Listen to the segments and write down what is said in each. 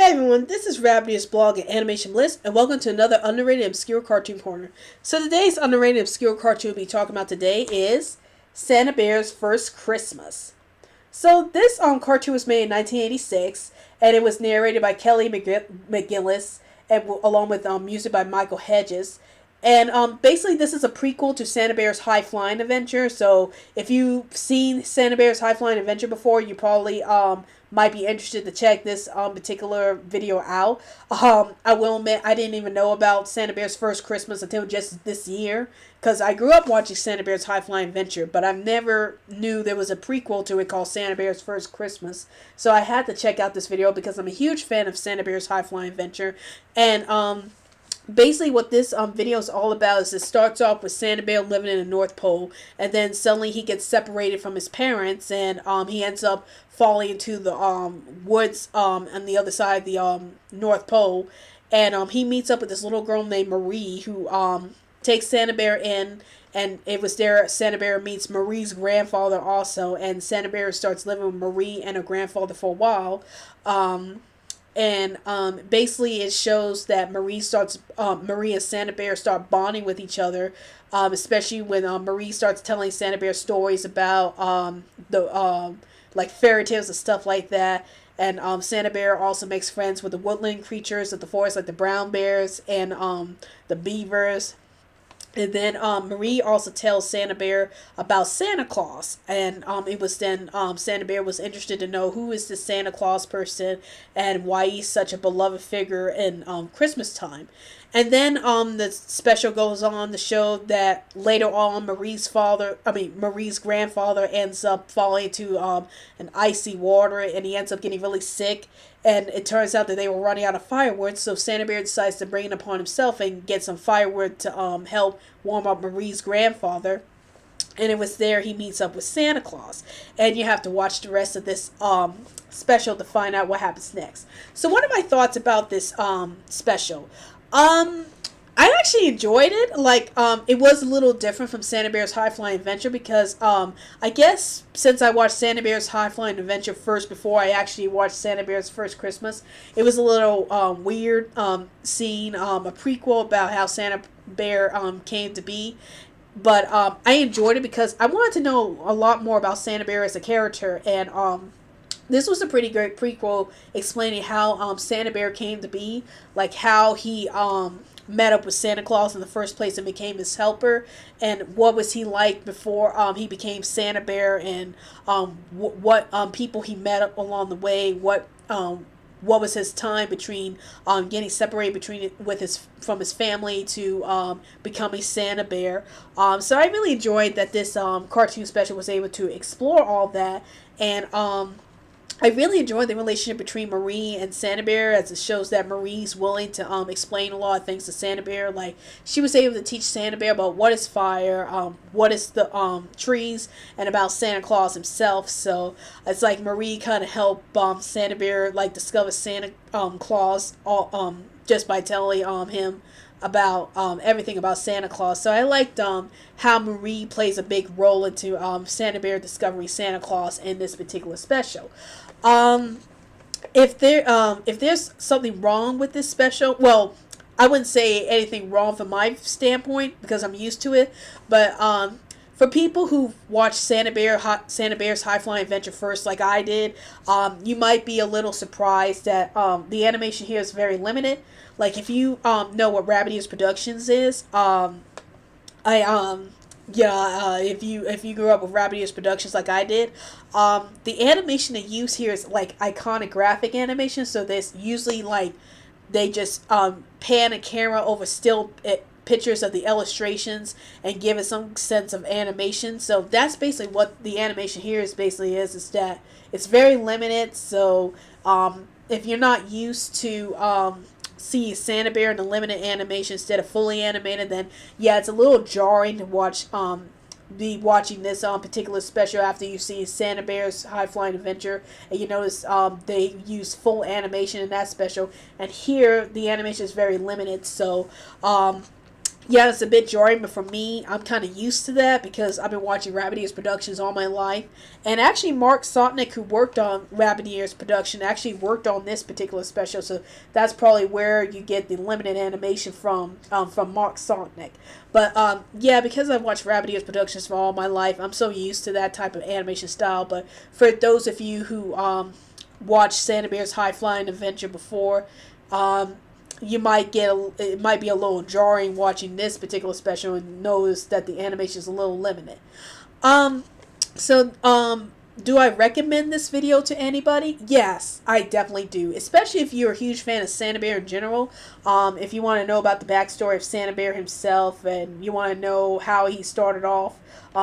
Hey everyone, this is Rabbit's blog and Animation Bliss, and welcome to another underrated obscure cartoon corner. So today's underrated obscure cartoon we'll be talking about today is Santabear's First Christmas. So this cartoon was made in 1986, and it was narrated by Kelly McGillis, and along with music by Michael Hedges. And basically, this is a prequel to Santabear's High Flying Adventure. So if you've seen Santabear's High Flying Adventure before, you probably might be interested to check this particular video out. I will admit I didn't even know about Santabear's First Christmas until just this year, because I grew up watching Santabear's High Flying Adventure, but I never knew there was a prequel to it called Santabear's First Christmas. So I had to check out this video because I'm a huge fan of Santabear's High Flying Adventure. And basically what this video is all about is it starts off with Santabear living in the North Pole, and then suddenly he gets separated from his parents, and he ends up falling into the woods on the other side of the North Pole, and he meets up with this little girl named Marie who takes Santabear in, and it was there Santabear meets Marie's grandfather also, and Santabear starts living with Marie and her grandfather for a while. And basically it shows that Marie and Santabear start bonding with each other, especially when Marie starts telling Santabear stories about the like fairy tales and stuff like that. And Santabear also makes friends with the woodland creatures of the forest, like the brown bears and the beavers. And then Marie also tells Santabear about Santa Claus, and it was then Santabear was interested to know who is this Santa Claus person and why he's such a beloved figure in Christmas time. And then the special goes on to show that later on Marie's grandfather ends up falling into an icy water, and he ends up getting really sick. And it turns out that they were running out of firewood, so Santabear decides to bring it upon himself and get some firewood to help warm up Marie's grandfather. And it was there he meets up with Santa Claus. And you have to watch the rest of this special to find out what happens next. So what are my thoughts about this special? I actually enjoyed it. Like, it was a little different from Santabear's High Flying Adventure because, I guess since I watched Santabear's High Flying Adventure first before I actually watched Santabear's First Christmas, it was a little, weird, seeing, a prequel about how Santabear, came to be. But, I enjoyed it because I wanted to know a lot more about Santabear as a character, and, this was a pretty great prequel explaining how Santabear came to be, like how he met up with Santa Claus in the first place and became his helper, and what was he like before he became Santabear, and what people he met up along the way, what was his time between getting separated from his family to becoming Santabear. So I really enjoyed that this cartoon special was able to explore all that, and I really enjoyed the relationship between Marie and Santabear, as it shows that Marie's willing to explain a lot of things to Santabear. Like, she was able to teach Santabear about what is fire, what is the trees, and about Santa Claus himself. So it's like Marie kind of helped Santabear like discover Santa Claus all just by telling him about everything about Santa Claus. So I liked how Marie plays a big role into Santabear discovering Santa Claus in this particular special. If there's something wrong with this special, well, I wouldn't say anything wrong from my standpoint because I'm used to it, but for people who watched Santabear's High Flying Adventure first, like I did, you might be a little surprised that the animation here is very limited. Like, if you know what Rabbit Ears Productions is, if you grew up with Rabbit Ears Productions like I did, the animation they use here is like iconic graphic animation. So there's usually like they just pan a camera over still pictures of the illustrations and give it some sense of animation. So that's basically what the animation here is that it's very limited. So if you're not used to see Santabear in the limited animation instead of fully animated, then yeah, it's a little jarring to be watching this particular special after you see Santabear's High Flying Adventure, and you notice they use full animation in that special, and here the animation is very limited. So Yeah, it's a bit jarring, but for me, I'm kind of used to that because I've been watching Rabbit Ears Productions all my life. And actually, Mark Sotnick, who worked on Rabbit Ears Production, actually worked on this particular special. So that's probably where you get the limited animation from Mark Sotnick. But yeah, because I've watched Rabbit Ears Productions for all my life, I'm so used to that type of animation style. But for those of you who watched Santabear's High Flying Adventure before, um, you might it might be a little jarring watching this particular special and notice that the animation is a little limited. Um, so do I recommend this video to anybody? Yes, I definitely do. Especially if you're a huge fan of Santabear in general. If you want to know about the backstory of Santabear himself and you want to know how he started off,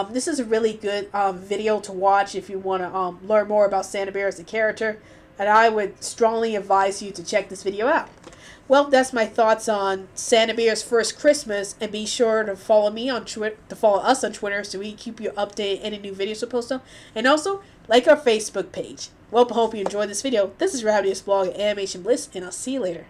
this is a really good video to watch if you want to learn more about Santabear as a character. And I would strongly advise you to check this video out. Well, that's my thoughts on Santabear's First Christmas, and be sure to follow me on Twitter, to follow us on Twitter, so we keep you updated any new videos we post on, and also like our Facebook page. Well, I hope you enjoyed this video. This is Rabbit Ears Blog and Animation Bliss, and I'll see you later.